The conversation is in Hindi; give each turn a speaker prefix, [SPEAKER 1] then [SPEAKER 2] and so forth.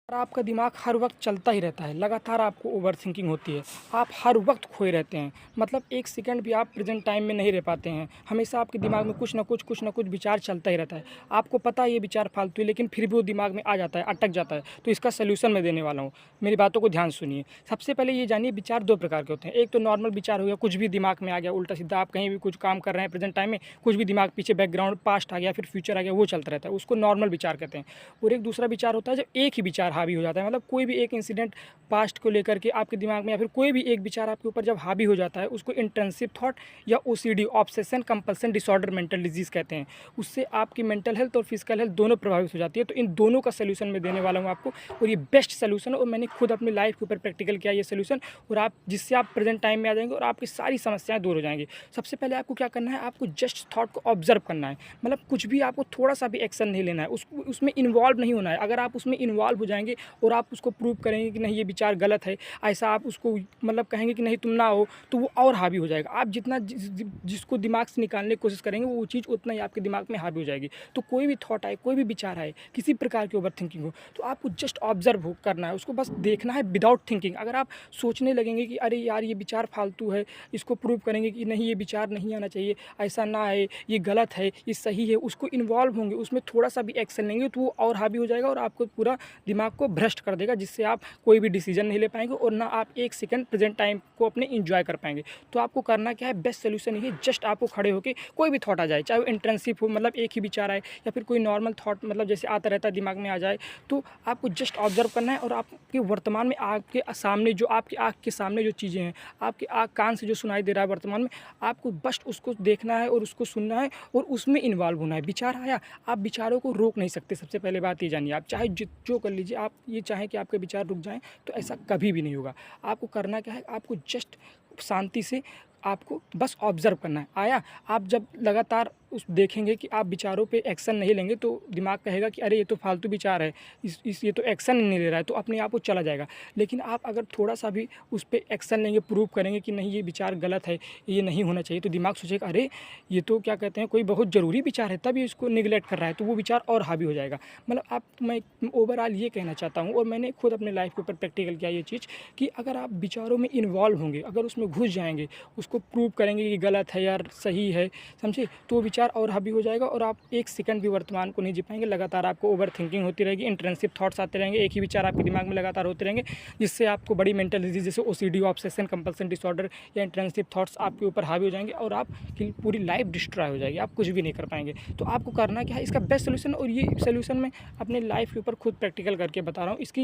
[SPEAKER 1] आपका दिमाग हर वक्त चलता ही रहता है, लगातार आपको ओवरथिंकिंग होती है, आप हर वक्त खोए रहते हैं। मतलब एक सेकंड भी आप प्रेजेंट टाइम में नहीं रह पाते हैं। हमेशा आपके दिमाग में कुछ ना कुछ विचार चलता ही रहता है। आपको पता है ये विचार फालतू है, लेकिन फिर भी वो दिमाग में आ जाता है, अटक जाता है। तो इसका सलूशन मैं देने वाला हूँ, मेरी बातों को ध्यान सुनिए। सबसे पहले ये जानिए, विचार दो प्रकार के होते हैं। एक तो नॉर्मल विचार हो गया, कुछ भी दिमाग में आ गया उल्टा सीधा, आप कहीं भी कुछ काम कर रहे हैं प्रेजेंट टाइम में, कुछ भी दिमाग पीछे बैकग्राउंड पास्ट आ गया, फिर फ्यूचर आ गया, वो चलता रहता है, उसको नॉर्मल विचार कहते हैं। और एक दूसरा विचार होता है जब एक ही विचार हावी हो जाता है, मतलब कोई भी एक इंसिडेंट पास्ट को लेकर के आपके दिमाग में, या फिर कोई भी एक विचार आपके ऊपर जब हावी हो जाता है, उसको इंटेंसिव थॉट या OCD, obsession compulsion disorder mental disease कहते हैं। उससे आपकी मेंटल हेल्थ और फिजिकल हेल्थ दोनों प्रभावित हो जाती है। तो इन दोनों का सलूशन मैं देने वाला हूँ आपको, और ये बेस्ट सलूशन है, और मैंने खुद अपनी लाइफ के ऊपर प्रैक्टिकल किया ये सलूशन, और आप जिससे आप प्रेजेंट टाइम में आ जाएंगे और आपकी सारी समस्याएं दूर हो जाएंगी। सबसे पहले आपको क्या करना है, आपको जस्ट थॉट को ऑब्जर्व करना है। मतलब कुछ भी आपको थोड़ा सा भी एक्शन नहीं लेना है, उसमें इन्वॉल्व नहीं होना है। अगर आप उसमें इन्वॉल्व हो जाएंगे और आप उसको प्रूव करेंगे कि नहीं ये विचार गलत है, ऐसा आप उसको मतलब कहेंगे कि नहीं तुम ना हो, तो वो और हावी हो जाएगा। आप जितना जिसको दिमाग से निकालने की कोशिश करेंगे, वो चीज़ उतना ही आपके दिमाग में हावी हो जाएगी। तो कोई भी थॉट आए, कोई भी विचार आए, किसी प्रकार की ओवर थिंकिंग हो, तो आपको जस्ट ऑब्जर्व करना है, उसको बस देखना है विदाउट थिंकिंग। अगर आप सोचने लगेंगे कि अरे यार ये विचार फालतू है, इसको प्रूव करेंगे कि नहीं ये विचार नहीं आना चाहिए, ऐसा ना है, ये गलत है, ये सही है, उसको इन्वॉल्व होंगे, उसमें थोड़ा सा भी एक्शन लेंगे, तो वो और हावी हो जाएगा और आपको पूरा दिमाग को भ्रष्ट कर देगा, जिससे आप कोई भी डिसीजन नहीं ले पाएंगे और ना आप एक सेकंड प्रेजेंट टाइम को अपने इंजॉय कर पाएंगे। तो आपको करना क्या है, बेस्ट सोल्यूशन ये, जस्ट आपको खड़े होकर कोई भी थॉट आ जाए, चाहे वो इंटेंसिव हो, मतलब एक ही विचार आए, या फिर कोई नॉर्मल थॉट मतलब जैसे आता रहता है दिमाग में आ जाए, तो आपको जस्ट ऑब्जर्व करना है। और आपके वर्तमान में आपके सामने जो, आपकी आँख के सामने जो चीज़ें हैं, आपके आँख कान से जो सुनाई दे रहा है वर्तमान में, आपको बस उसको देखना है और उसको सुनना है और उसमें इन्वॉल्व होना है। विचार आया, आप विचारों को रोक नहीं सकते। सबसे पहले बात ये जानिए, आप चाहे जो कर लीजिए, आप ये चाहें कि आपके विचार रुक जाएं, तो ऐसा कभी भी नहीं होगा। आपको करना क्या है, आपको जस्ट शांति से आपको बस ऑब्जर्व करना है। आया, आप जब लगातार उस देखेंगे कि आप विचारों पे एक्शन नहीं लेंगे, तो दिमाग कहेगा कि अरे ये तो फालतू विचार है, ये तो एक्शन नहीं ले रहा है, तो अपने आप वो चला जाएगा। लेकिन आप अगर थोड़ा सा भी उस पर एक्शन लेंगे, प्रूव करेंगे कि नहीं ये विचार गलत है, ये नहीं होना चाहिए, तो दिमाग सोचेगा अरे ये तो क्या कहते हैं कोई बहुत ज़रूरी विचार है, तभी इसको निगलेक्ट कर रहा है, तो वो विचार और हावी हो जाएगा। मतलब मैं ओवरऑल ये कहना चाहता हूँ, और मैंने खुद अपने लाइफ के ऊपर प्रैक्टिकल किया ये चीज़, कि अगर आप विचारों में इन्वॉल्व होंगे, अगर उसमें घुस जाएंगे, उसको प्रूव करेंगे कि गलत है यार सही है, समझे, तो विचार और हावी हो जाएगा और आप एक सेकंड भी वर्तमान को नहीं जी पाएंगे। लगातार आपको ओवर थिंकिंग होती रहेगी, इंटेंसिव थॉट्स आते रहेंगे, एक ही विचार आपके दिमाग में लगातार होते रहेंगे, जिससे आपको बड़ी मेंटल डिजीज जैसे ओसीडी, ऑब्सेशन कंपल्सन डिसऑर्डर या इंटेंसिव थॉट्स आपके ऊपर हावी हो जाएंगे और आपकी पूरी लाइफ डिस्ट्रॉय हो जाएगी, आप कुछ भी नहीं कर पाएंगे। तो आपको करना क्या है, इसका बेस्ट सोल्यूशन, और ये सोल्यूशन मैं अपने लाइफ के ऊपर खुद प्रैक्टिकल करके बता रहा हूँ। इसकी